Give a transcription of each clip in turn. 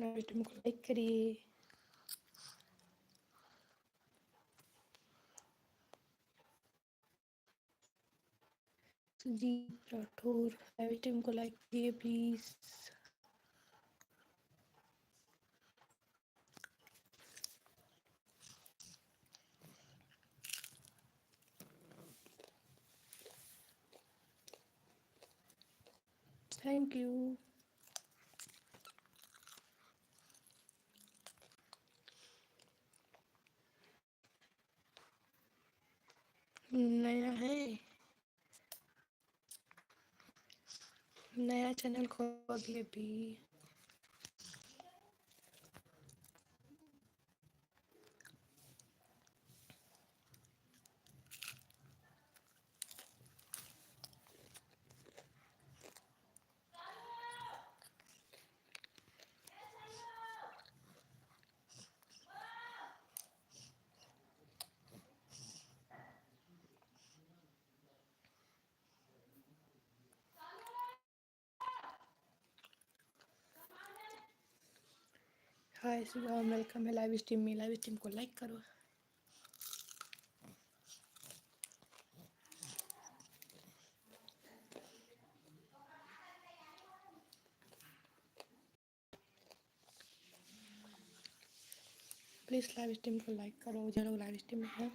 Live stream को like करिए। Sujit Rathore live stream को लाइक करिए प्लीज। Thank you. नया है, नया चैनल खोल दिए भी। हाय शिवम, वेलकम है लाइव स्ट्रीम में। लाइव स्ट्रीम को लाइक करो। प्लीज लाइव स्ट्रीम को लाइक करो जो लोग लाइव स्ट्रीम में हैं।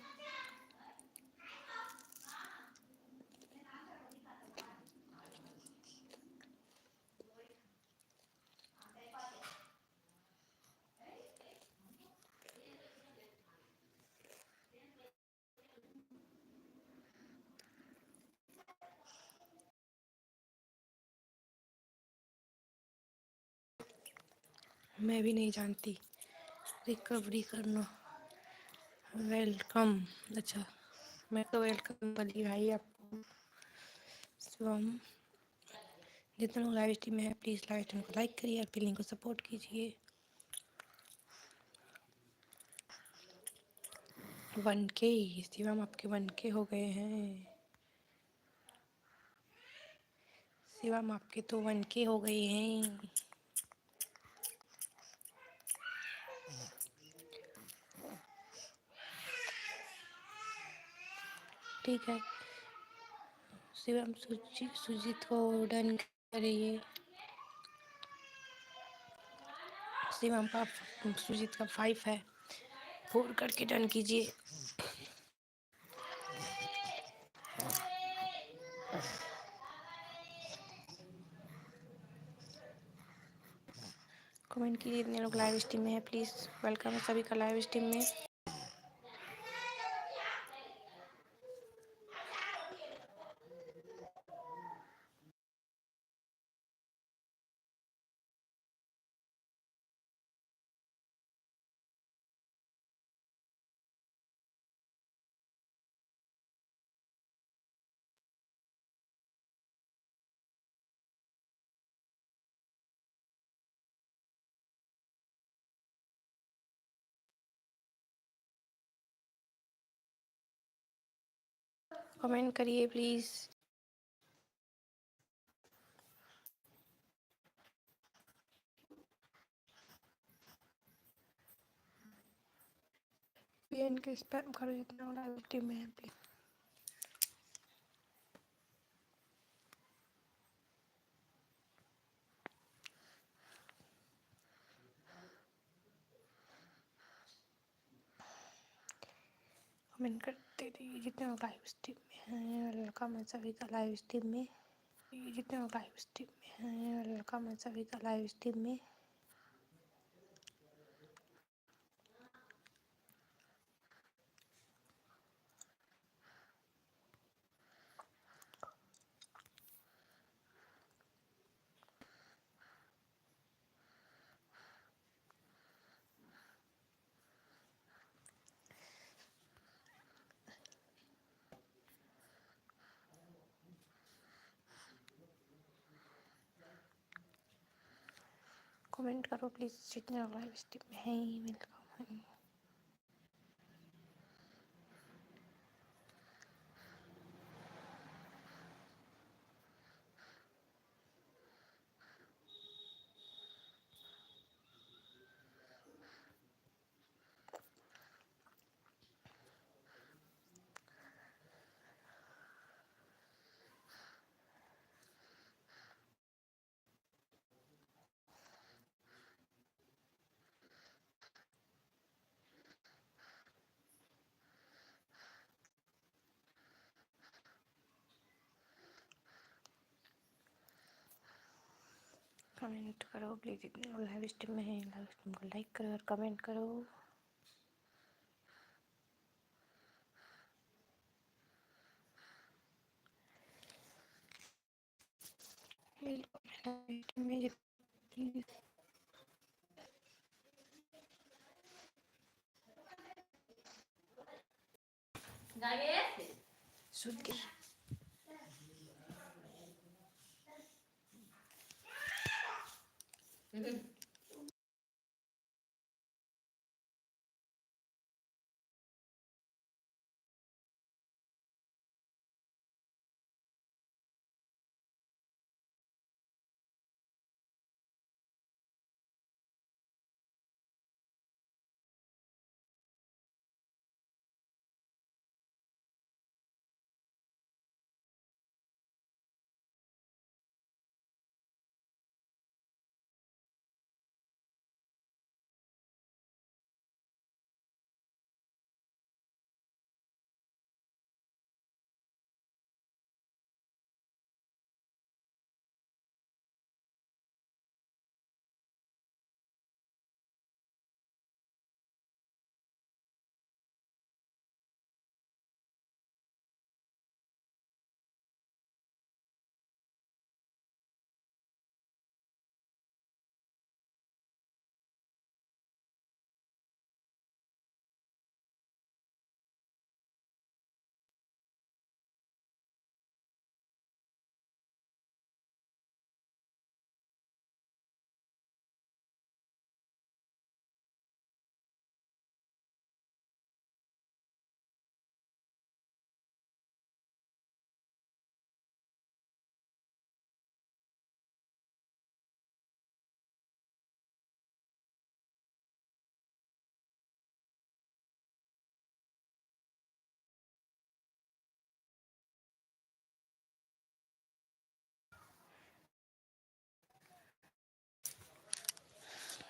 मैं भी नहीं जानती। रिकवरी करना। वेलकम। अच्छा, मैं तो वेलकम बली भाई आपको। शिवम, जितने लोग लाइव स्ट्रीम में हैं प्लीज़ लाइव स्ट्रीम को लाइक करिए और लिंक को सपोर्ट कीजिए। 1K शिवम, आपके 1K हो गए हैं। शिवम, आपके तो 1K हो गए हैं। ठीक है शिवम, सुजीत को डन करिए। शिवम का सुजीत का 5 है, 4 करके डन कीजिए। कमेंट कीजिए जितने लोग लाइव स्ट्रीम में है। प्लीज़ वेलकम है सभी का लाइव स्ट्रीम में। कमेंट करिए प्लीज़। पीएन के स्पैम करो जितना लोग लाइव स्ट्रीम में है प्लीज़। कमेंट करते रहिए जितने लोग लाइव स्ट्रीम में हैं। वेलकम है सभी का लाइव स्ट्रीम में। जितने लोग लाइव स्ट्रीम में हैं वेलकम है सभी का लाइव स्ट्रीम में। कमेंट करो प्लीज़ जितने लोग लाइव स्ट्रीम में हैं। वेलकम है। कमेंट करो प्लीज़, जितने लोग लाइव स्ट्रीम में हैं लाइव स्ट्रीम को लाइक करो और कमेंट करो। में प्लीज़ सुन के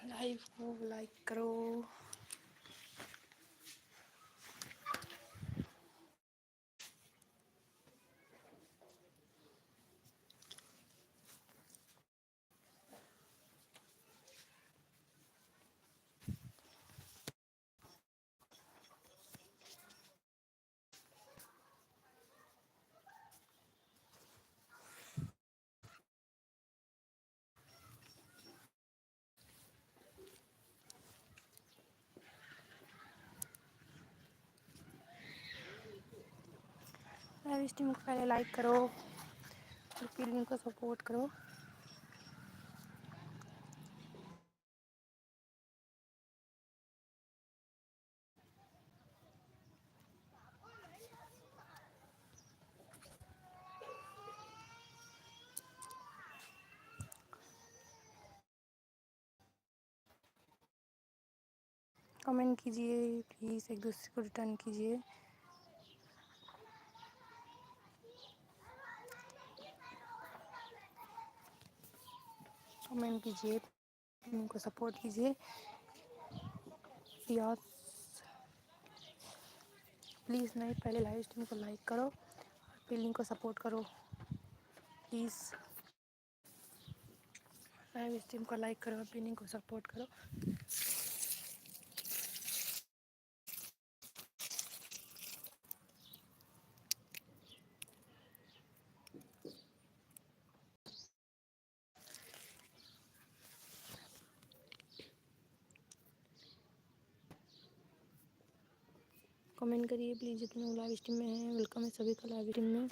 लाइव को लाइक करो। लाइव स्ट्रीम को पहले लाइक करो और फिर इनको सपोर्ट करो। कमेंट कीजिए प्लीज़, एक दूसरे को रिटर्न कीजिए। कमेंट कीजिए, इनको सपोर्ट कीजिए। यस प्लीज़, नहीं पहले लाइव स्ट्रीम को लाइक करो और फिर लिंक को सपोर्ट करो प्लीज़। लाइव स्ट्रीम को लाइक करो और फिर लिंक को सपोर्ट करो। कमेंट करिए प्लीज़, जितने लोग लाइव स्ट्रीम में हैं वेलकम है सभी का लाइव स्ट्रीम में।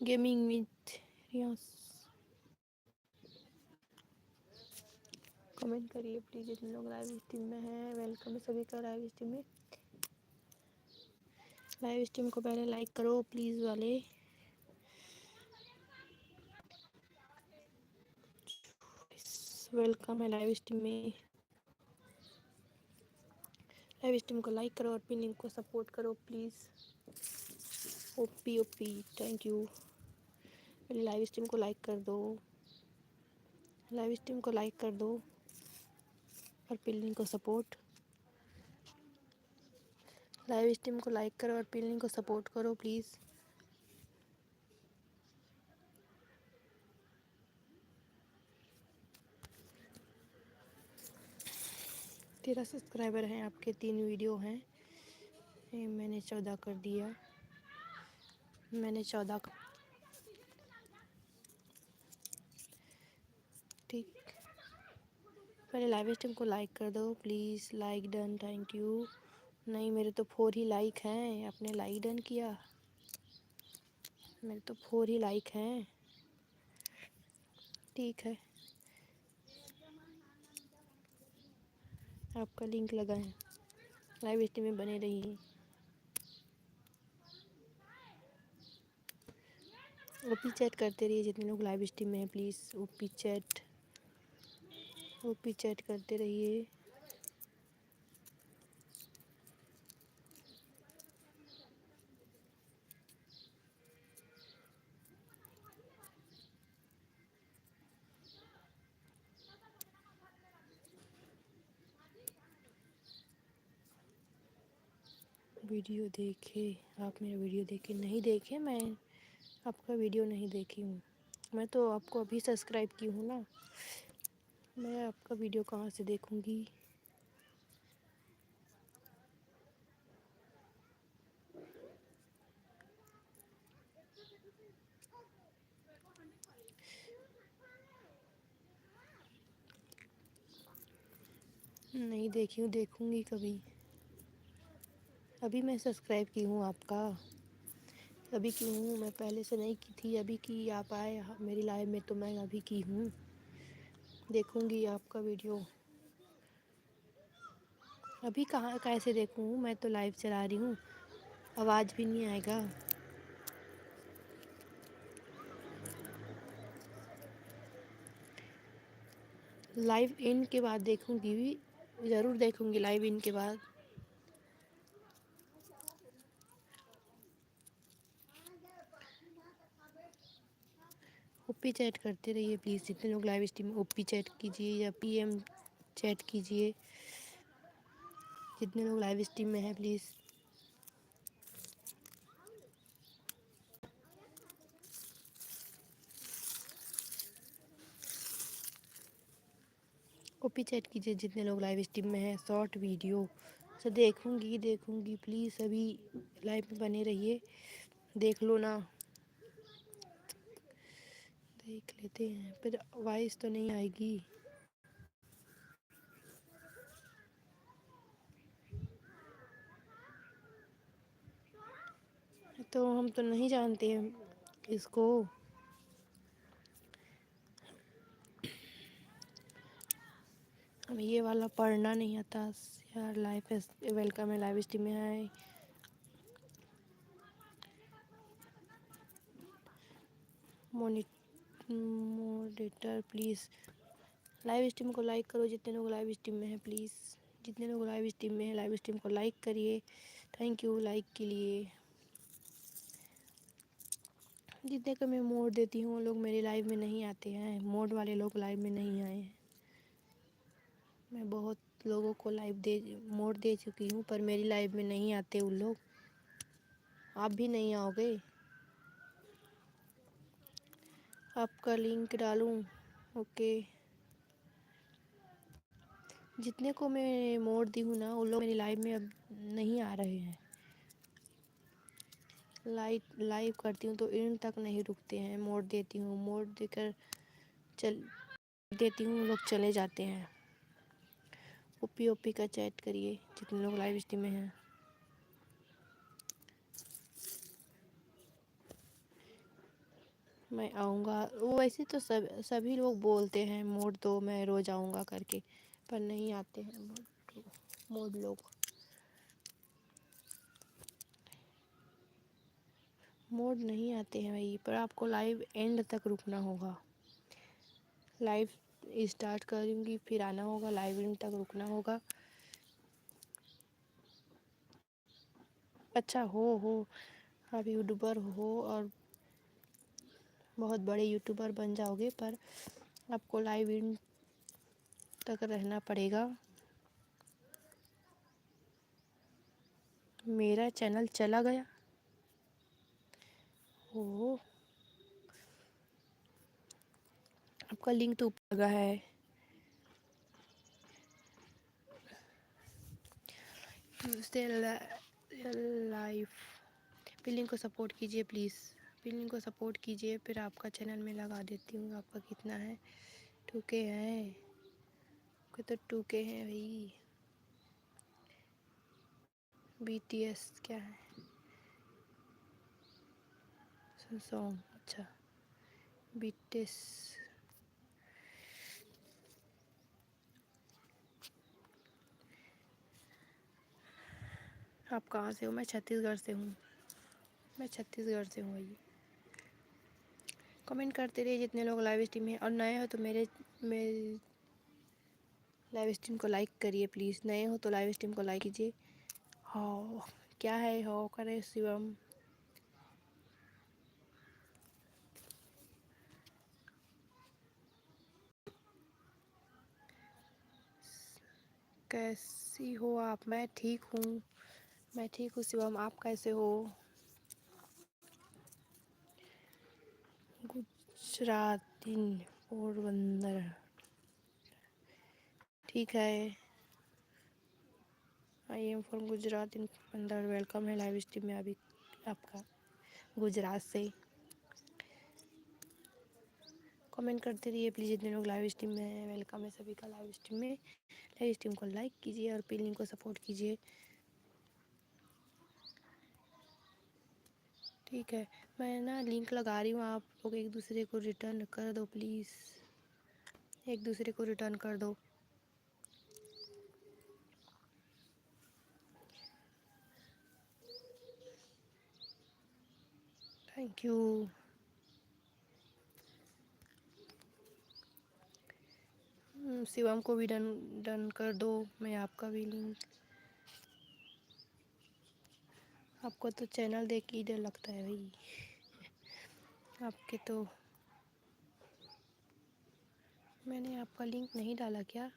गेमिंग विथ रियास, कमेंट करिए प्लीज़, जितने लोग लाइव स्ट्रीम में हैं वेलकम है सभी का लाइव स्ट्रीम में। लाइव स्ट्रीम को पहले लाइक करो प्लीज़ वाले। वेलकम है लाइव स्ट्रीम में। लाइव स्ट्रीम को लाइक करो और पिन लिंक को सपोर्ट करो please. OP OP thank you. मेरी लाइव स्ट्रीम को लाइक कर दो, लाइव स्ट्रीम को लाइक कर दो और पिन लिंक को सपोर्ट। लाइव स्ट्रीम को लाइक करो और पिन लिंक को सपोर्ट करो प्लीज़। 13 सब्सक्राइबर हैं आपके, 3 वीडियो हैं। ये मैंने 14 कर दिया, मैंने 14 ठीक। पहले लाइव स्ट्रीम को लाइक कर दो please. Like done, thank you. नहीं, मेरे तो 4 ही लाइक हैं। आपने लाइक डन किया? मेरे तो 4 ही लाइक हैं। ठीक है, आपका लिंक लगा है। लाइव स्ट्रीम में बने रहिए। ओपी चैट करते रहिए जितने लोग लाइव स्ट्रीम में हैं प्लीज़। ओपी चैट करते रहिए। वीडियो देखे? आप मेरा वीडियो देखे? नहीं देखे, मैं आपका वीडियो नहीं देखी हूँ। मैं तो आपको अभी सब्सक्राइब की हूँ ना, मैं आपका वीडियो कहाँ से देखूँगी? नहीं देखी हूँ, देखूँगी कभी। अभी मैं सब्सक्राइब की हूँ आपका, अभी की हूँ मैं, पहले से नहीं की थी, अभी की। आप आए मेरी लाइव में तो मैं अभी की हूँ। देखूँगी आपका वीडियो। अभी कहाँ कैसे देखूँ? मैं तो लाइव चला रही हूँ, आवाज़ भी नहीं आएगा। लाइव इन के बाद देखूँगी भी, ज़रूर देखूँगी लाइव इन के बाद। ओपी चैट करते रहिए प्लीज़। जितने लोग लाइव स्ट्रीम में, ओपी चैट कीजिए या पीएम चैट कीजिए। जितने लोग लाइव स्ट्रीम में हैं प्लीज़। ओपी चैट कीजिए जितने लोग लाइव स्ट्रीम में हैं। शॉर्ट वीडियो से देखूँगी प्लीज़। अभी लाइव में बने रहिए, देख लो ना। देख लेते हैं, फिर वॉइस तो नहीं आएगी। तो हम तो नहीं जानते हैं इसको। हमें ये वाला पढ़ना नहीं आता यार। लाइव वेलकम है, लाइव स्ट्रीम में है। मोडिटर प्लीज़ लाइव स्ट्रीम को लाइक करो जितने लोग लाइव स्ट्रीम में हैं प्लीज़। जितने लोग लाइव स्ट्रीम में हैं, लाइव स्ट्रीम को लाइक करिए। थैंक यू लाइक के लिए। जितने को मैं मोड देती हूँ वो लोग मेरे लाइव में नहीं आते हैं। मोड वाले लोग लाइव में नहीं आए हैं। मैं बहुत लोगों को मोड दे चुकी हूँ, पर मेरी लाइव में नहीं आते उन लोग। आप भी नहीं आओगे? आपका लिंक डालूँ? ओके। जितने को मैं मोड दी हूँ ना, उन लोग मेरी लाइव में अब नहीं आ रहे हैं। लाइव करती हूँ तो इन तक नहीं रुकते हैं। मोड देती हूँ, मोड देकर चल देती हूँ, लोग चले जाते हैं। ओपी का चैट करिए जितने लोग लाइव स्ट्रीम में हैं। मैं आऊँगा, वो वैसे तो सभी लोग बोलते हैं मोड दो, मैं रोज़ आऊँगा करके, पर नहीं आते हैं मोड लोग। मोड नहीं आते हैं भाई, पर आपको लाइव एंड तक रुकना होगा। लाइव स्टार्ट करूँगी फिर आना होगा, लाइव एंड तक रुकना होगा। अच्छा हो आप यूट्यूबर हो और बहुत बड़े यूट्यूबर बन जाओगे, पर आपको लाइव एंड तक रहना पड़ेगा। मेरा चैनल चला गया? ओह, आपका लिंक तो ऊपर लगा है। लाइफ। पिलिंग को सपोर्ट कीजिए प्लीज़, पिलिंग को सपोर्ट कीजिए, फिर आपका चैनल में लगा देती हूँ। आपका कितना है? 2K है, कोई तो 2K है भाई। BTS क्या है? सॉन्ग, अच्छा BTS। आप कहाँ से हो? मैं छत्तीसगढ़ से हूँ, मैं छत्तीसगढ़ से हूँ भाई। कमेंट करते रहिए जितने लोग लाइव स्ट्रीम में, और नए हो तो मेरे लाइव स्ट्रीम को लाइक करिए प्लीज़। नए हो तो लाइव स्ट्रीम को लाइक कीजिए। हाउ क्या है? हाउ करे शिवम? कैसी हो आप? मैं ठीक हूँ, मैं ठीक हूँ शिवम, आप कैसे हो? गुजरात इन पोरबंदर, ठीक है। I am from Gujarat in Porbandar. Welcome है लाइव स्ट्रीम में अभी आपका, गुजरात से। कमेंट करते रहिए प्लीज़ जितने लोग लाइव स्ट्रीम में हैं। वेलकम है सभी का लाइव स्ट्रीम में। लाइव स्ट्रीम को लाइक कीजिए और पिलिंग को सपोर्ट कीजिए, ठीक है। मैं ना लिंक लगा रही हूँ, आप लोग एक दूसरे को रिटर्न कर दो प्लीज़, एक दूसरे को रिटर्न कर दो। Thank you. शिवम को भी डन डन कर दो। मैं आपका भी लिंक, आपको तो चैनल देख के ही डर लगता है भाई, आपके तो। मैंने आपका लिंक नहीं डाला क्या?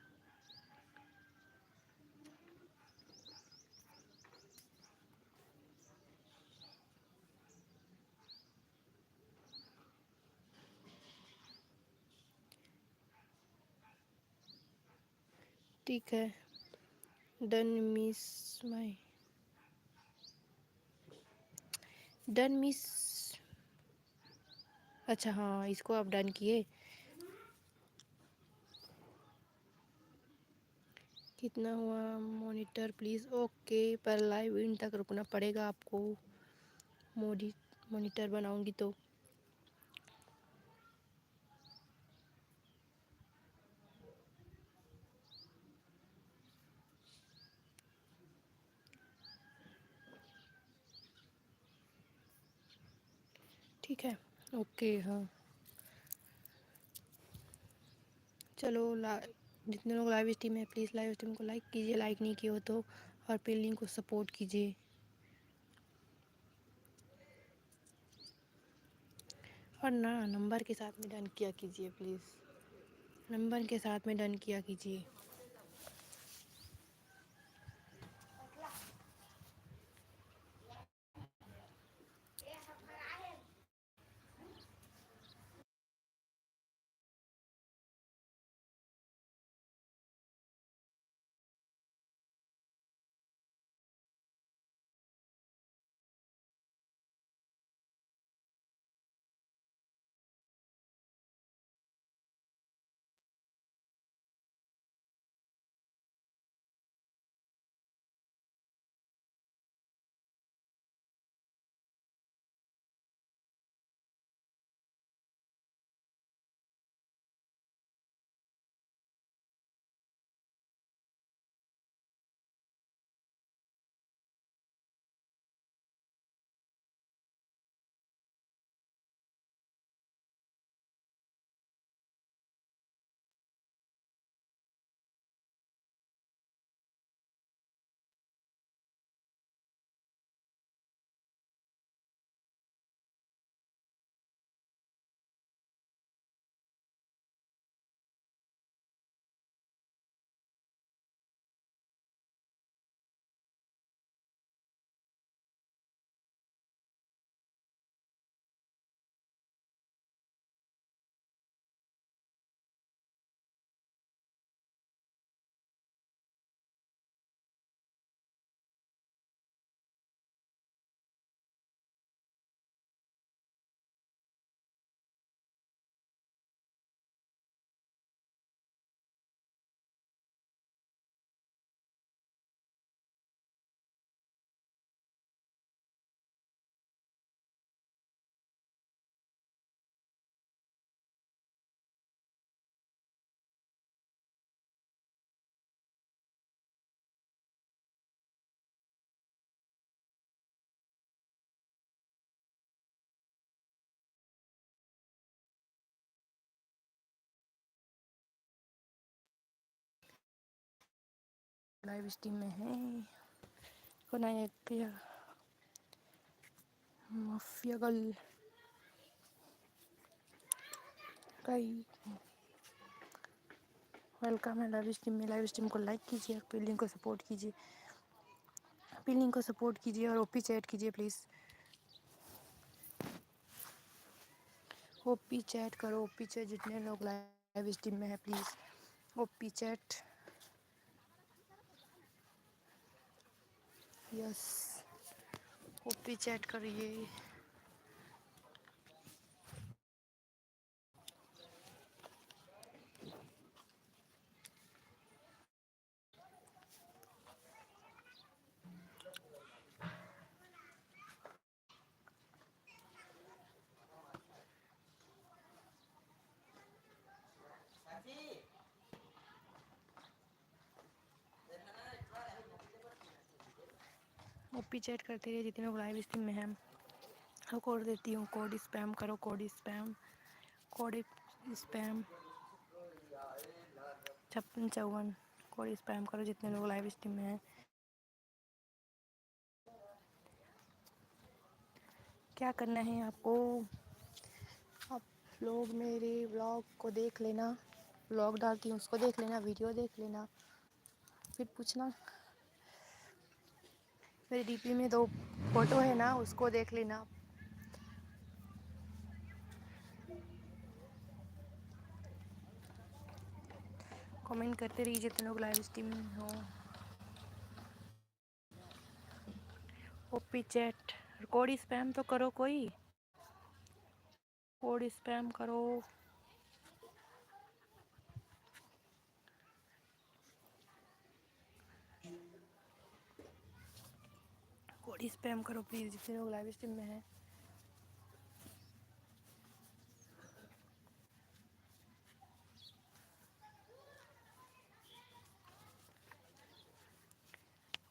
ठीक है, done miss my, done miss. अच्छा हाँ, इसको आप डन किए। कितना हुआ मॉनिटर प्लीज़? ओके, पर लाइव इन तक रुकना पड़ेगा आपको, मॉनिटर बनाऊंगी तो। ठीक है, ओके हाँ। चलो जितने लोग लाइव स्ट्रीम है प्लीज़ लाइव स्ट्रीम को लाइक कीजिए, लाइक नहीं किए हो तो, और पिलिंग को सपोर्ट कीजिए। और ना नंबर के साथ में डन किया कीजिए प्लीज़, नंबर के साथ में डन किया कीजिए। लाइव स्ट्रीम में हैं। को ना किया माफिया गर्ल कई वेलकम है लाइव स्ट्रीम में। लाइव स्ट्रीम को लाइक कीजिए और पिलिंग को सपोर्ट कीजिए, पिलिंग को सपोर्ट कीजिए और ओपी चैट कीजिए प्लीज़। ओपी चैट करो, ओपी चैट जितने लोग लाइव स्ट्रीम में है please OP chat. Yes OP chat करिए। ओपी चैट करते रहिए जितने लोग लाइव स्ट्रीम में हैं। मैं कोड देती हूँ, कोड स्पैम करो, code spam, code spam 5654 code spam करो जितने लोग लाइव स्ट्रीम में हैं। क्या करना है आपको, आप लोग मेरे व्लॉग को देख लेना, व्लॉग डालती हूँ उसको देख लेना, वीडियो देख लेना, फिर पूछना। मेरी डीपी में 2 फोटो है ना, उसको देख लेना। कमेंट करते रहिए जितने लोग लाइव स्ट्रीम में हो। ओपी चैट कोड स्पैम तो करो, कोई कोड स्पैम करो। कोड स्पैम करो प्लीज़ जितने लोग लाइव स्ट्रीम में हैं।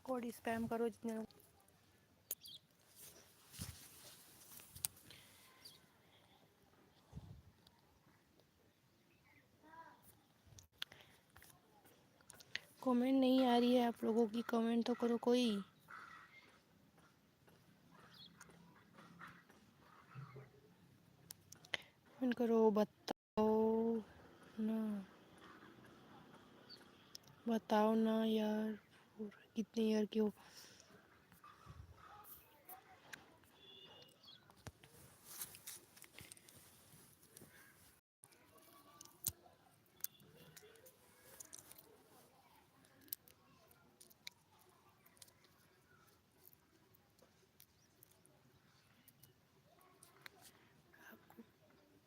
कोड स्पैम करो जितने लोग। कमेंट नहीं आ रही है आप लोगों की, कमेंट तो करो कोई। कमेंट करो, बताओ ना, बताओ ना यार कितने ईयर के हो।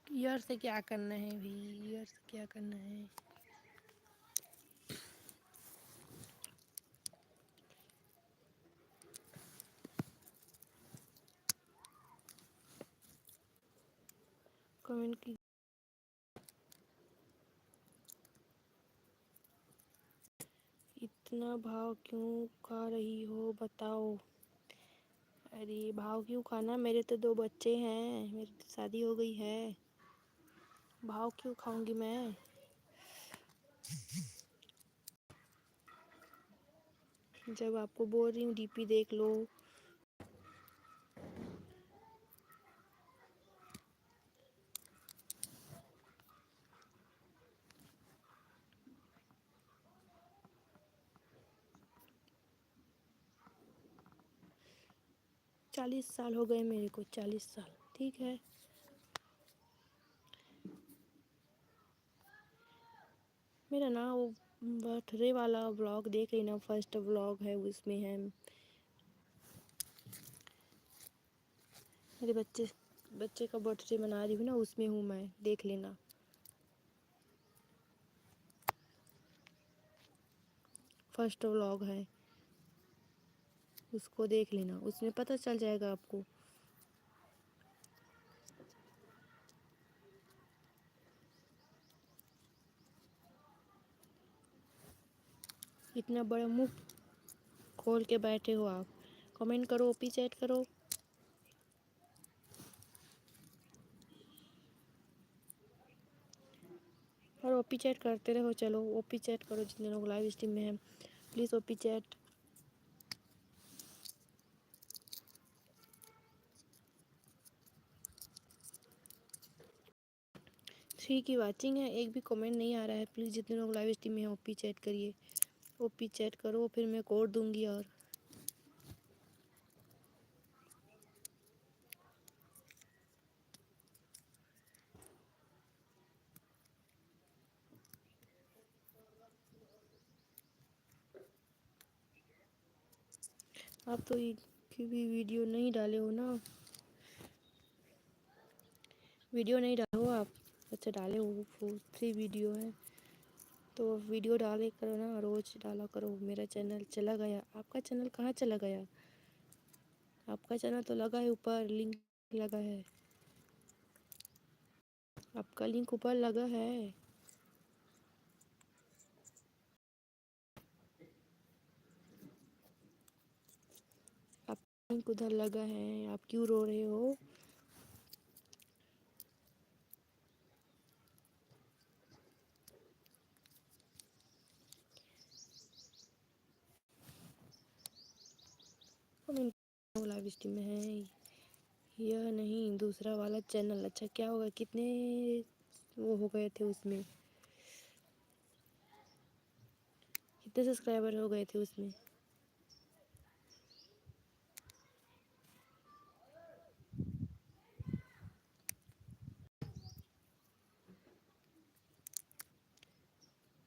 ईयर से क्या करना है भी, ईयर से क्या करना है। कमेंट की इतना भाव क्यों खा रही हो बताओ। अरे भाव क्यों खाना, मेरे तो 2 बच्चे हैं, मेरी तो शादी हो गई है, भाव क्यों खाऊंगी मैं। जब आपको बोल रही हूँ डीपी देख लो। चालीस साल हो गए मेरे को, 40 साल, ठीक है। मेरा ना वो बर्थडे वाला व्लॉग देख लेना, फर्स्ट व्लॉग है उसमें है मेरे बच्चे का बर्थडे मना रही हूँ ना, उसमें हूँ मैं, देख लेना। फर्स्ट व्लॉग है, उसको देख लेना, उसमें पता चल जाएगा आपको। इतना बड़ा मुंह खोल के बैठे हो आप, कमेंट करो, ओपी चैट करो। और ओपी चैट करते रहो, चलो ओपी चैट करो जितने लोग लाइव स्ट्रीम में हैं। Please OP chat. 3 की वाचिंग है, एक भी कमेंट नहीं आ रहा है। प्लीज़ जितने लोग लाइव स्ट्रीम में हैं ओपी चैट करिए, ओपी चैट करो, फिर मैं कोड दूंगी। और आप तो एक भी वीडियो नहीं डाले हो ना, वीडियो नहीं डाले हो आप। अच्छा डाले हो, 3 वीडियो है तो वीडियो डाले करो ना, रोज़ डाला करो। मेरा चैनल चला गया, आपका चैनल कहाँ चला गया? आपका चैनल तो लगा है ऊपर, लिंक लगा है, आपका लिंक ऊपर लगा है। आपका लिंक उधर लगा है, आप क्यों रो रहे हो? हम लाइव स्ट्रीम में है, यह नहीं दूसरा वाला चैनल। अच्छा क्या होगा, कितने वो हो गए थे उसमें, कितने सब्सक्राइबर हो गए थे उसमें?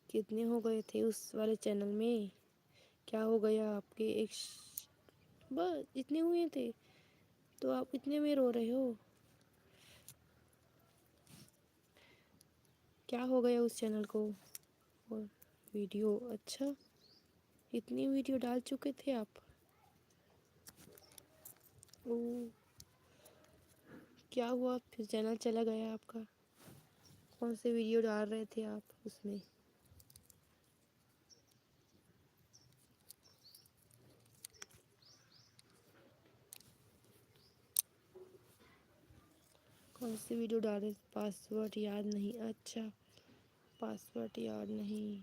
कितने हो गए थे उस वाले चैनल में? क्या हो गया आपके? एक बस इतने हुए थे तो आप इतने में रो रहे हो? क्या हो गया उस चैनल को? और वीडियो, अच्छा इतनी वीडियो डाल चुके थे आप? ओ, क्या हुआ फिर चैनल चला गया आपका? कौन से वीडियो डाल रहे थे आप उसमें? कौन सी वीडियो डाल रहे थे? पासवर्ड याद नहीं, अच्छा पासवर्ड याद नहीं।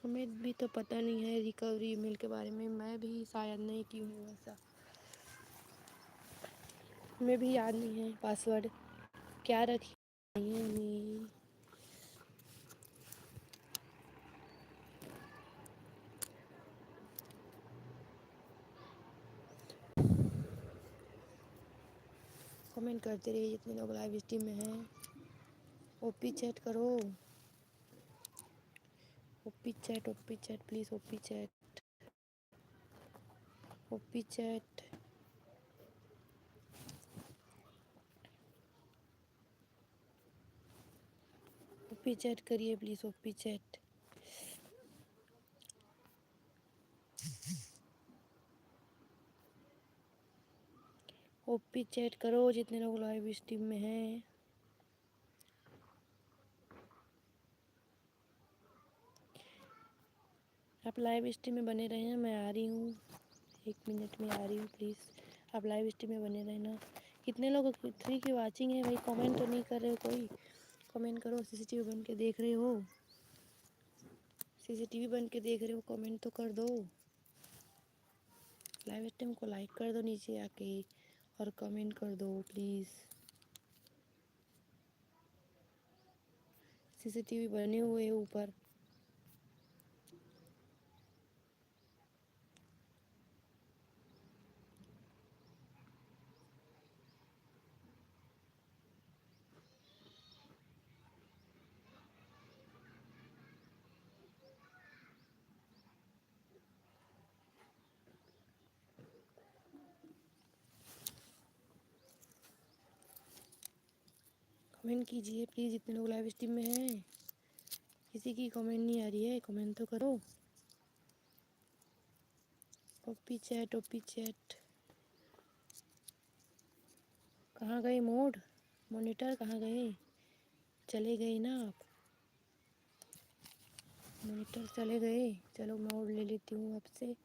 हमें भी तो पता नहीं है रिकवरी ईमेल के बारे में, मैं भी शायद नहीं की हूँ ऐसा, हमें भी याद नहीं है पासवर्ड क्या रखी है हमें। कमेंट करते रहिए जितने लोग लाइव स्ट्रीम में हैं, ओपी चैट करो, OP chat please, OP chat, OP chat. OP chat करिए please, OP chat. OP chat करो जितने लोग लाइव स्ट्रीम में हैं। आप लाइव स्ट्रीम में बने रहें, मैं आ रही हूँ, 1 मिनट में आ रही हूँ, प्लीज़ आप लाइव स्ट्रीम में बने रहना। कितने लोग 3 की वाचिंग है भाई? कमेंट तो नहीं कर रहे हो कोई, कमेंट करो। सीसीटीवी बन के देख रहे हो, सीसीटीवी बन के देख रहे हो, कमेंट तो कर दो। लाइव स्ट्रीम को लाइक कर दो नीचे आके और कमेंट कर दो प्लीज़। सीसीटीवी बने हुए हैं ऊपर। कमेंट कीजिए प्लीज़ जितने लोग लाइव स्ट्रीम में हैं। किसी की कमेंट नहीं आ रही है, कमेंट तो करो। OP chat, OP chat. कहाँ गए मोड, मॉनिटर कहाँ गए? चले गए ना आप, मॉनिटर चले गए। चलो मैं और ले लेती हूँ आपसे।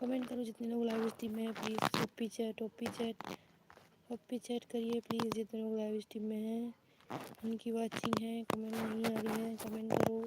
कमेंट करो जितने लोग लाइव स्ट्रीम में हैं please. OP chat, OP chat, OP chat करिए प्लीज़ जितने लोग लाइव स्ट्रीम में हैं। उनकी वाचिंग है, कमेंट नहीं आ रही है, कमेंट करो।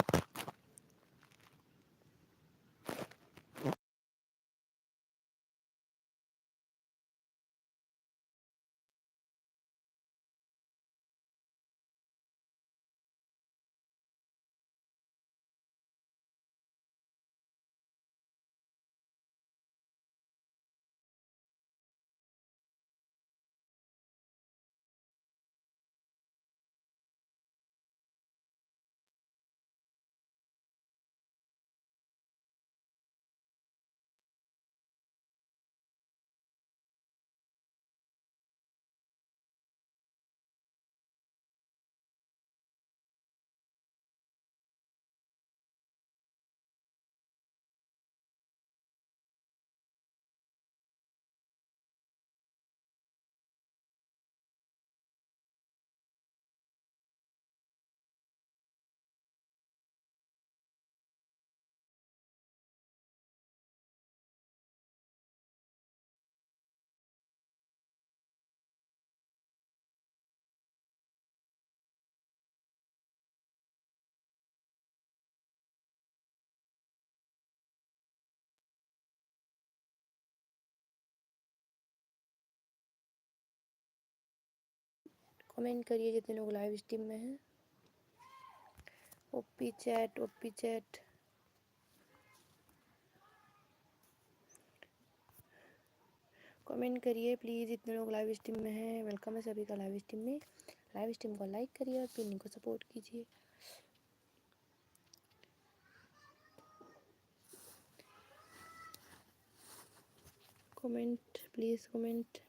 कमेंट करिए जितने लोग लाइव स्ट्रीम में हैं। OP chat, OP chat. Comment करिए प्लीज़ जितने लोग लाइव स्ट्रीम में हैं। वेलकम है सभी का लाइव स्ट्रीम में। लाइव स्ट्रीम को लाइक करिए और पिन को सपोर्ट कीजिए। Comment please, comment.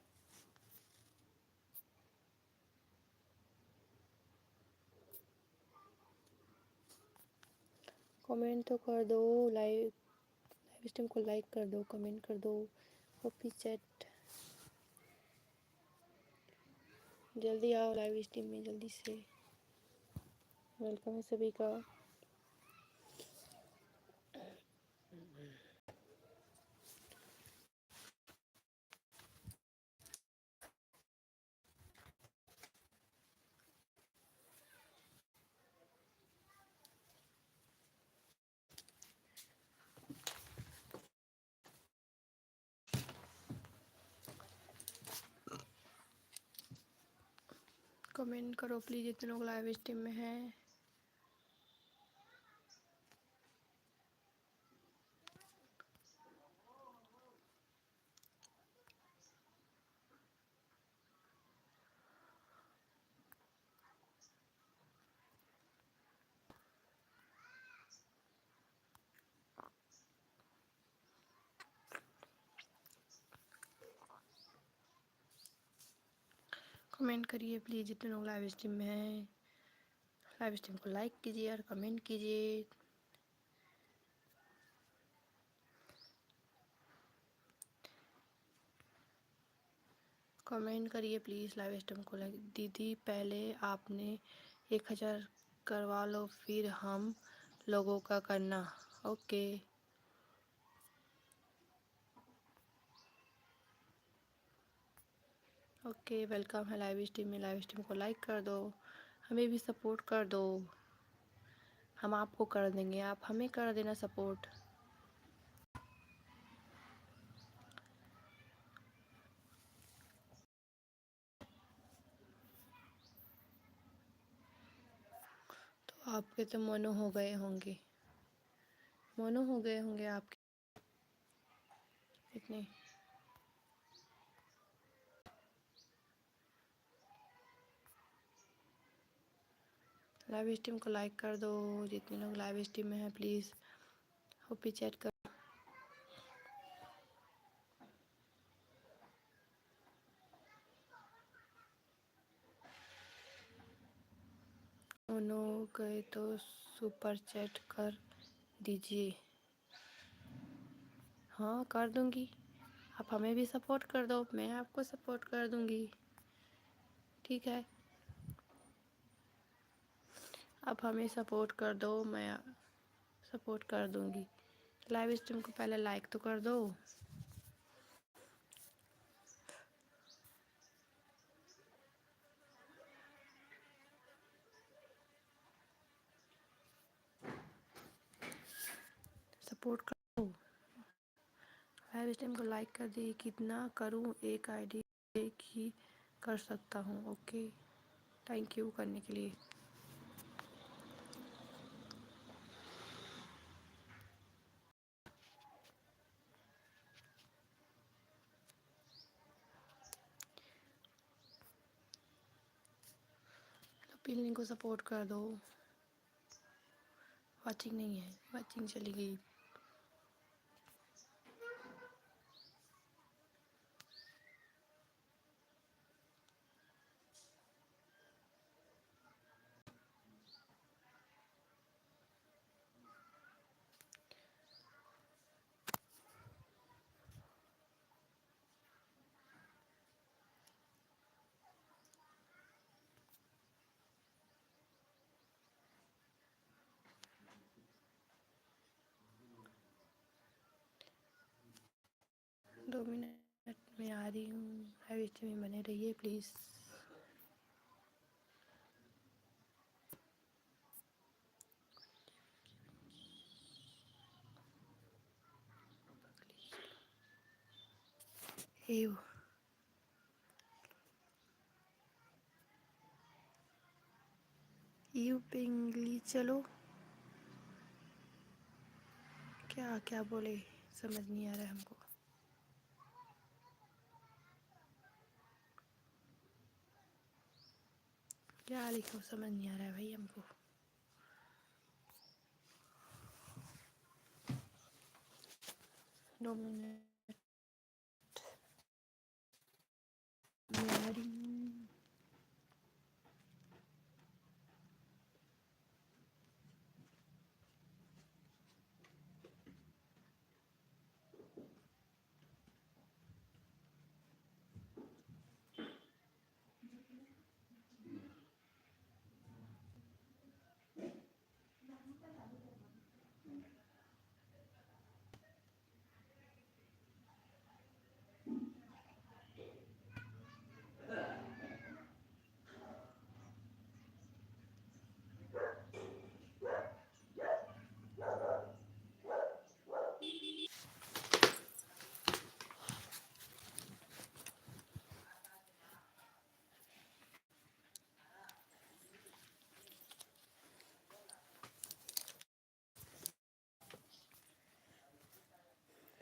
कमेंट तो कर दो, लाइव स्ट्रीम को लाइक कर दो, कमेंट कर दो। ओपी चैट, जल्दी आओ लाइव स्ट्रीम में, जल्दी से। वेलकम है सभी का। कमेंट करो प्लीज़ जितने लोग लाइव स्ट्रीम में हैं। कमेंट करिए प्लीज़ जितने लोग लाइव स्ट्रीम में हैं। लाइव स्ट्रीम को लाइक कीजिए और कमेंट कीजिए। कमेंट करिए प्लीज़ लाइव स्ट्रीम को लाइक। दीदी पहले आपने 1000 करवा लो फिर हम लोगों का करना। ओके ओके, वेलकम है लाइव स्ट्रीम में। लाइव स्ट्रीम को लाइक कर दो, हमें भी सपोर्ट कर दो। हम आपको कर देंगे, आप हमें कर देना सपोर्ट। तो आपके तो मोनो हो गए होंगे, मोनो हो गए होंगे आपके इतने। लाइव स्ट्रीम को लाइक कर दो जितने लोग लाइव स्ट्रीम में हैं, प्लीज़ होपी चैट कर। नो गए तो सुपर चैट कर दीजिए। हाँ कर दूँगी, आप हमें भी सपोर्ट कर दो, मैं आपको सपोर्ट कर दूँगी, ठीक है। आप हमें सपोर्ट कर दो, मैं सपोर्ट कर दूँगी। लाइव स्ट्रीम को पहले लाइक तो कर दो। सपोर्ट कर दो। लाइव स्ट्रीम को लाइक कर दी। कितना करूँ? एक आईडी एक ही कर सकता हूँ। ओके, थैंक यू करने के लिए। पिन को सपोर्ट कर दो। वाचिंग नहीं है, वाचिंग चली गई। दो मिनट में आ रही हूँ। लाइव स्ट्रीम में बने रहिए प्लीज़। एव यू पिंगली चलो। क्या क्या बोले समझ नहीं आ रहा है हमको। क्या लिखो समझ नहीं आ रहा है भाई हमको। दो मिनट में आ रही हूँ।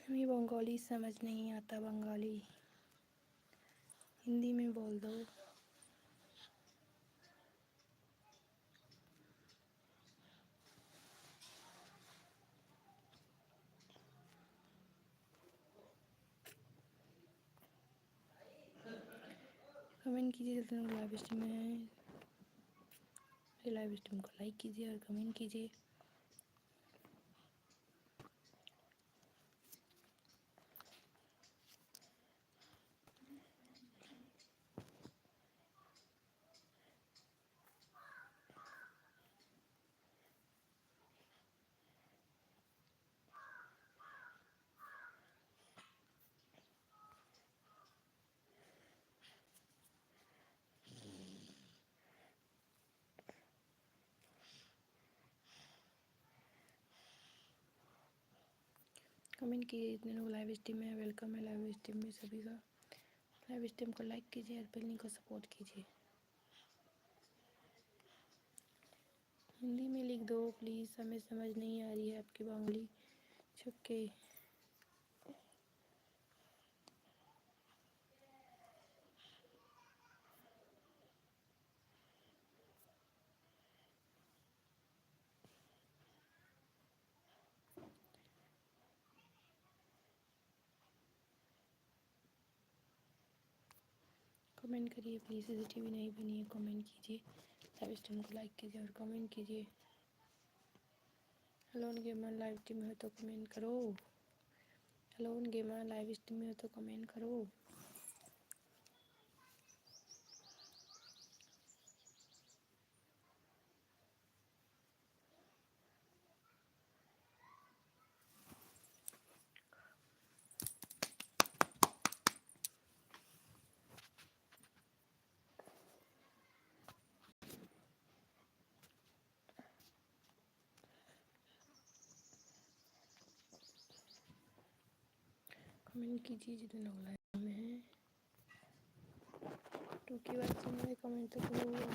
हमें बंगाली समझ नहीं आता। बंगाली हिंदी में बोल दो। कमेंट कीजिए जितने लोग लाइव स्ट्रीम में हैं। लाइव स्ट्रीम को लाइक कीजिए और कमेंट कीजिए। कमेंट कीजिए जितने लोग लाइव स्ट्रीम में। वेलकम है लाइव स्ट्रीम में सभी का। लाइव स्ट्रीम को लाइक कीजिए और पिल्ली को सपोर्ट कीजिए। हिंदी में लिख दो प्लीज़, हमें समझ नहीं आ रही है आपकी बंगाली। छुपके कमेंट करिए प्लीज़। सीसीटीवी नहीं बनी है, कमेंट कीजिए, लाइव स्ट्रीम को लाइक कीजिए और कमेंट कीजिए। हेलोन गेमर लाइव स्ट्रीम में हो तो कमेंट करो। हेलोन गेमर लाइव स्ट्रीम में हो तो कमेंट करो। कमेंट कीजिए जितने लोग लाइव में हैं। टू की बात सुन रहे कमेंट तो करो।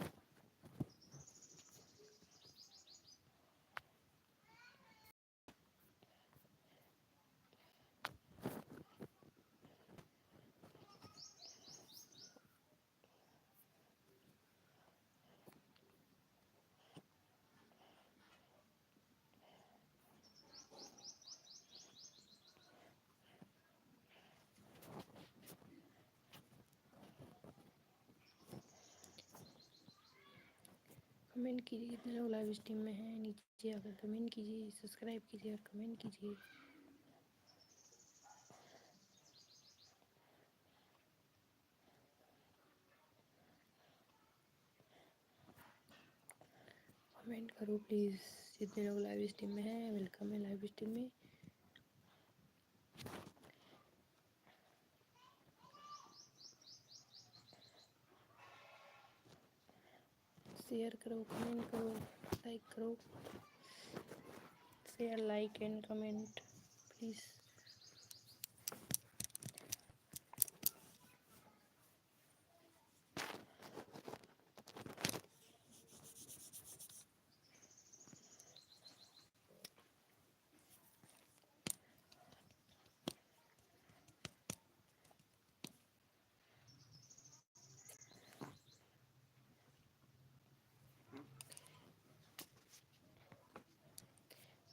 कमेंट कीजिए कितने लोग लाइव स्ट्रीम में हैं, नीचे आकर कमेंट कीजिए, सब्सक्राइब कीजिए और कमेंट कीजिए। कमेंट करो प्लीज़। जितने लोग लाइव स्ट्रीम में हैं वेलकम है लाइव स्ट्रीम में। शेयर करो, कमेंट करो, लाइक करो। Share, like and comment please.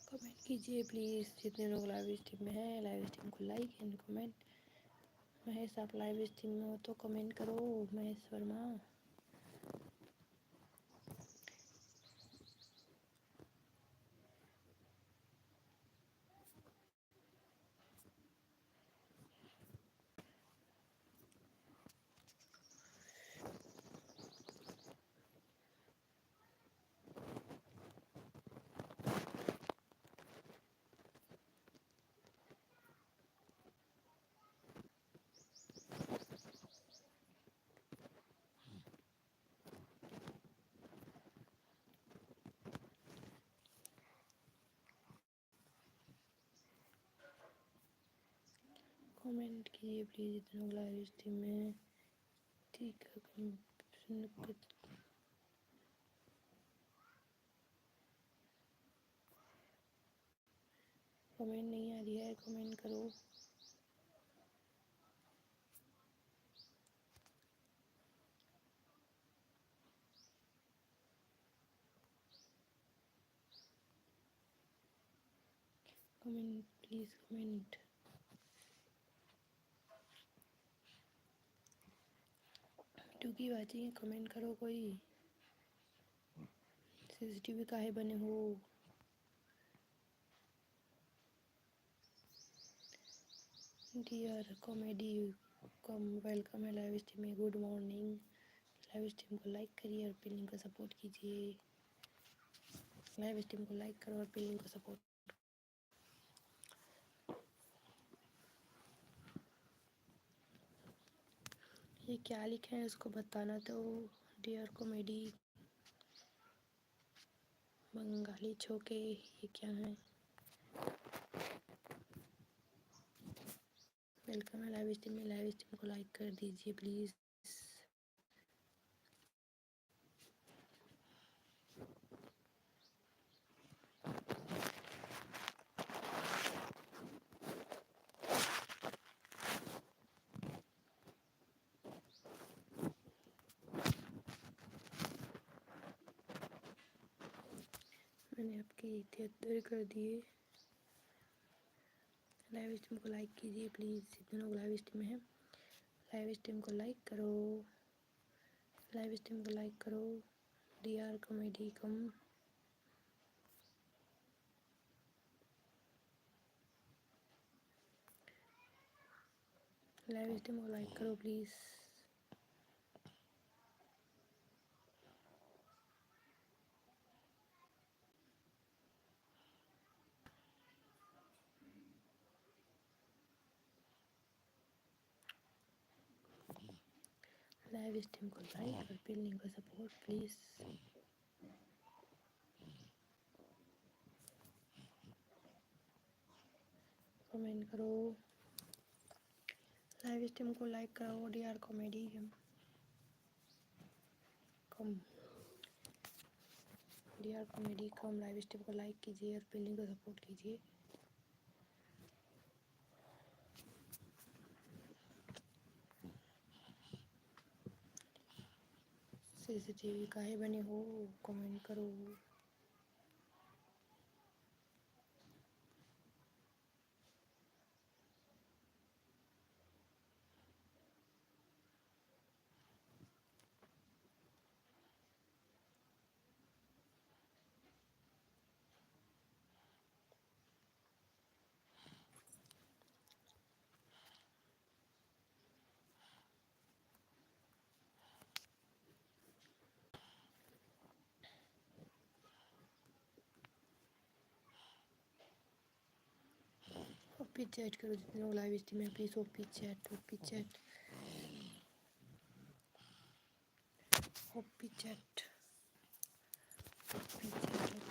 Comment कीजिए प्लीज़। जितने लोग लाइव स्ट्रीम में हैं लाइव स्ट्रीम को लाइक एंड कमेंट। महेश आप लाइव स्ट्रीम में हो तो कमेंट करो। महेश वर्मा। कमेंट कीजिए प्लीज़। जितने लोग लाइव स्ट्रीम में हैं। ठीक है कमेंट नहीं आ रही है, कमेंट करो। Comment please comment. टू की वाचिंग कमेंट करो कोई। सीसीटीवी काहे बने हो। डियर कॉमेडी कम वेलकम है लाइव स्ट्रीम में। Good morning. लाइव स्ट्रीम को लाइक करिए और पिलिंग को सपोर्ट कीजिए। लाइव स्ट्रीम को लाइक करो और पिलिंग को सपोर्ट। ये क्या लिखे हैं इसको बताना तो। डियर कॉमेडी बंगाली छोके ये क्या है। वेलकम है लाइव स्ट्रीम में। लाइव स्ट्रीम को लाइक कर दीजिए प्लीज़। मैंने आपके 73 कर दिए। लाइव स्ट्रीम को लाइक कीजिए प्लीज़। जितने लोग लाइव स्ट्रीम में हैं लाइव स्ट्रीम को लाइक करो। लाइव स्ट्रीम को लाइक करो। DR कॉमेडी कम। लाइव स्ट्रीम को लाइक करो प्लीज़। लाइव स्ट्रीम को लाइक और पिन लिंक को सपोर्ट प्लीज़। कमेंट करो। लाइव स्ट्रीम को लाइक करो। DR कॉमेडी कम। DR कॉमेडी कम। लाइव स्ट्रीम को लाइक कीजिए और पिन लिंक को सपोर्ट कीजिए। CCTV काहे बने हो? कमेंट करो। ओपी चैट करो जितने लोग लाइव स्ट्रीम में, please OP chat. OP chat. OP chat. OP chat.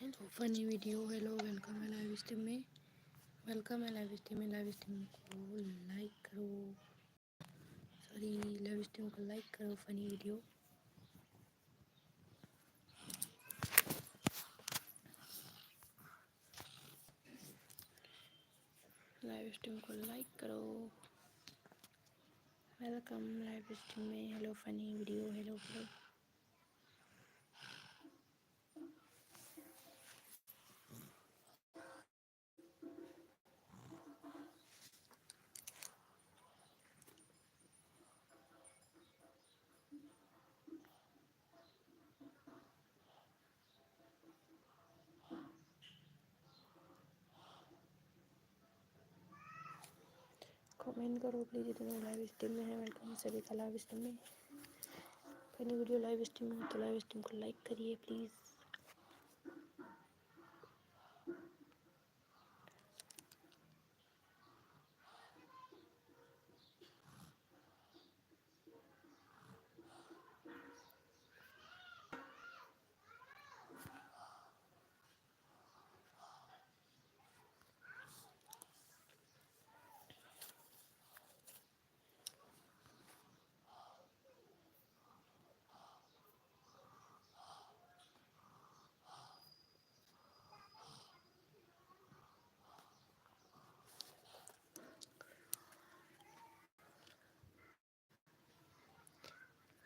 Hello funny video. Hello, welcome है लाइव स्ट्रीम में। वेलकम है लाइव स्ट्रीम में। लाइव स्ट्रीम को लाइक करो। Funny video. लाइव स्ट्रीम को लाइक करो। वेलकम लाइव स्ट्रीम में। Hello funny video. Hello hello. Comment करो प्लीज़, जितने लाइव स्ट्रीम में है। वेलकम सभी का लाइव स्ट्रीम में। फनी वीडियो लाइव स्ट्रीम में तो लाइव स्ट्रीम को लाइक करिए प्लीज़।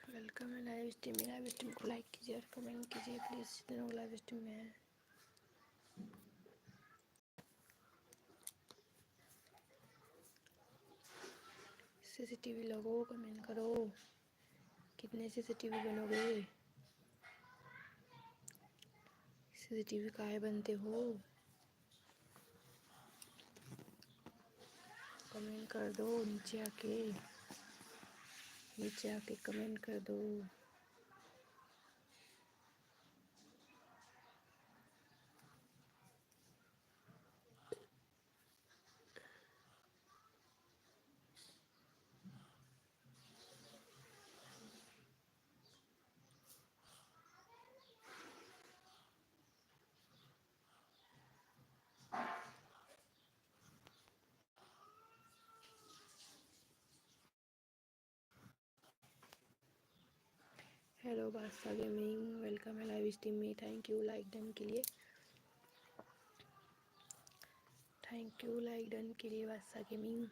वेलकम है लाइव स्ट्रीम में। लाइव स्ट्रीम को लाइक कीजिए और कमेंट कीजिए प्लीज़, जितने लोग लाइव स्ट्रीम में हैं। सीसीटीवी लोगो, कमेंट करो कितने सीसीटीवी बनोगे। सीसीटीवी काहे बनते हो? कमेंट कर दो नीचे आके, नीचे आके कमेंट कर दो। हेलो बादशाह गेमिंग, वेलकम है लाइव स्ट्रीम में। थैंक यू लाइक डन के लिए। थैंक यू लाइक डन के लिए बादशाह गेमिंग।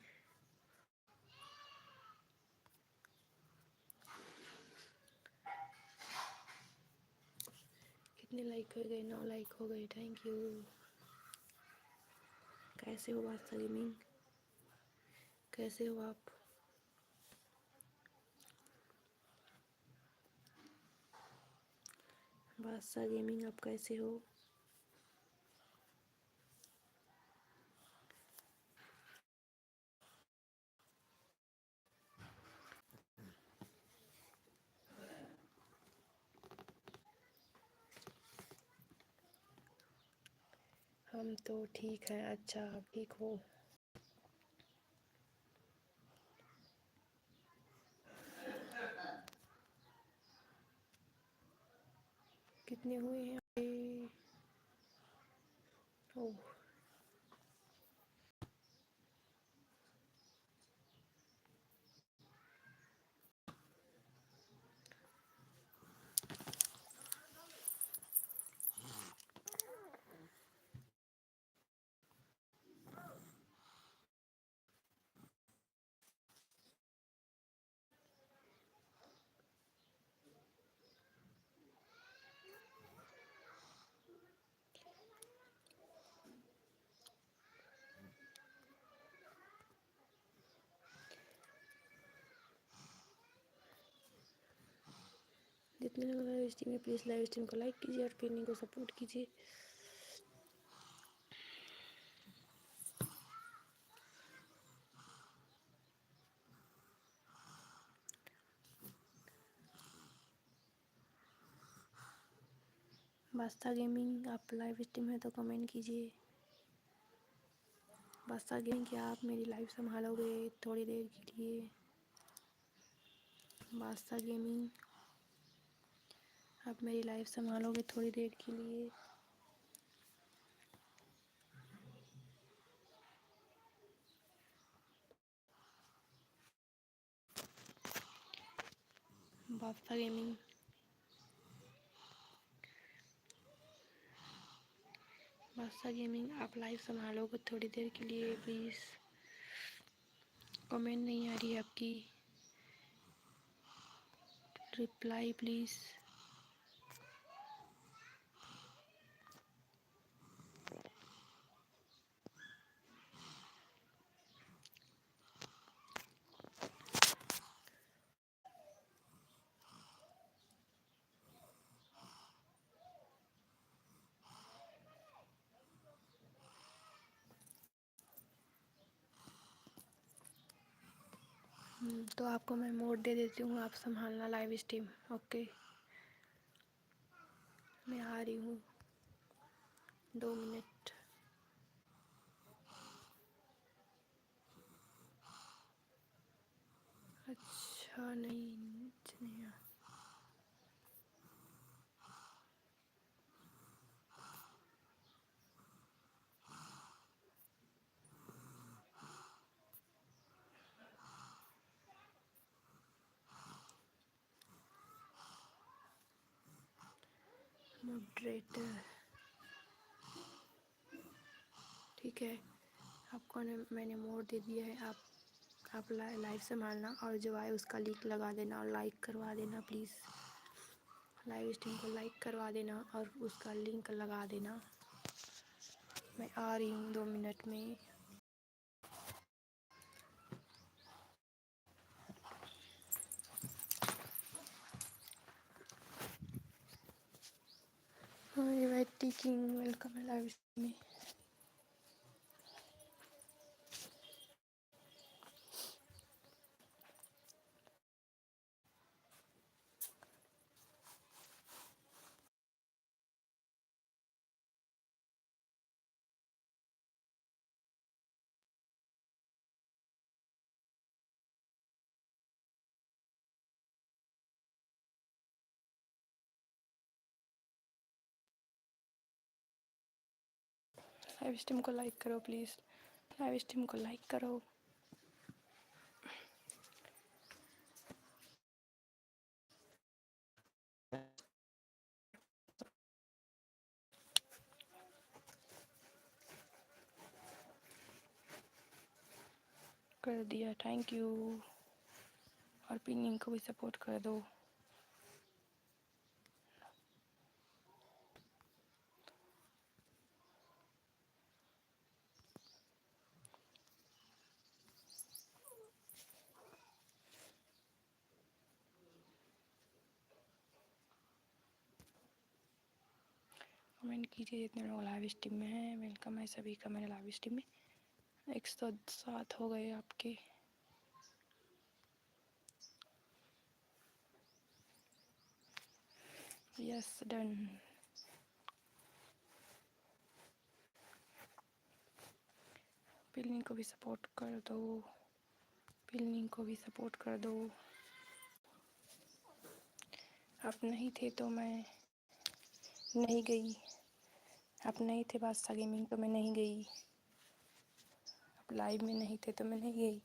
कितने लाइक हो गए? 9 लाइक हो गए। Thank you. कैसे हो बादशाह गेमिंग? कैसे हो आप? बादशाह गेमिंग आप कैसे हो? हम तो ठीक हैं। अच्छा आप ठीक हो? कितने हुए हैं? ओह, जितने लोग लाइव स्ट्रीम में, प्लीज़ लाइव स्ट्रीम को लाइक कीजिए और पिनिंग को सपोर्ट कीजिए। बादशाह गेमिंग आप लाइव स्ट्रीम है तो कमेंट कीजिए। बादशाह गेमिंग क्या आप मेरी लाइव संभालोगे थोड़ी देर के लिए? बादशाह गेमिंग आप मेरी लाइव संभालोगे थोड़ी देर के लिए? बादशाह गेमिंग। बादशाह गेमिंग आप लाइव संभालोगे थोड़ी देर के लिए प्लीज़। कमेंट नहीं आ रही है आपकी, रिप्लाई प्लीज़। तो आपको मैं मोड दे देती हूँ, आप संभालना लाइव स्ट्रीम। ओके, मैं आ रही हूँ 2 मिनट। अच्छा नहीं मॉडरेटर, ठीक है, आपको मैंने मोड दे दिया है। आप लाइव संभालना और जो आए उसका लिंक लगा देना और लाइक करवा देना प्लीज़। लाइव स्ट्रीम को लाइक करवा देना और उसका लिंक लगा देना। मैं आ रही हूँ 2 मिनट में। किंग वेलकम है लाइव स्ट्रीम में। लाइव स्ट्रीम को लाइक करो प्लीज़, लाइव स्ट्रीम को लाइक करो। कर दिया, थैंक यू। और पिनिंग को भी सपोर्ट कर दो। कमेंट कीजिए जितने लोग लाइव स्ट्रीम में हैं। वेलकम है सभी का मेरे लाइव स्ट्रीम में। 107 हो गए आपके। Yes done. पिलिंग को भी सपोर्ट कर दो, पिलिंग को भी सपोर्ट कर दो। आप नहीं थे तो मैं नहीं गई, आप नहीं थे बादशाह गेमिंग तो मैं नहीं गई, आप लाइव में नहीं थे तो मैं नहीं गई।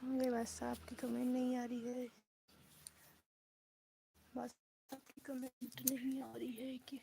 अरे बस आपकी कमेंट नहीं आ रही है, बस आपकी कमेंट नहीं आ रही है कि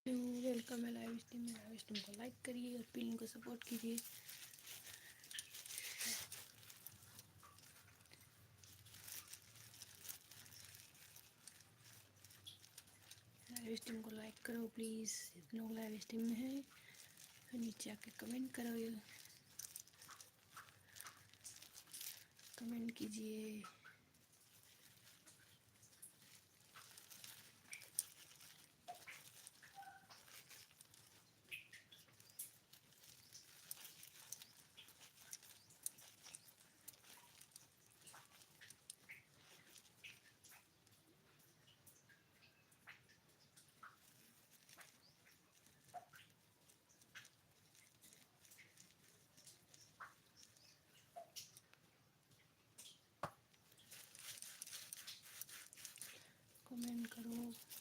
वेलकम है लाइव स्ट्रीम को लाइक करिए और पिन को सपोर्ट कीजिए। लाइव स्ट्रीम को लाइक करो प्लीज़, जितने लोग लाइव स्ट्रीम में हैं। फिर नीचे आके कमेंट करो, कमेंट कीजिए। कमेंट करो।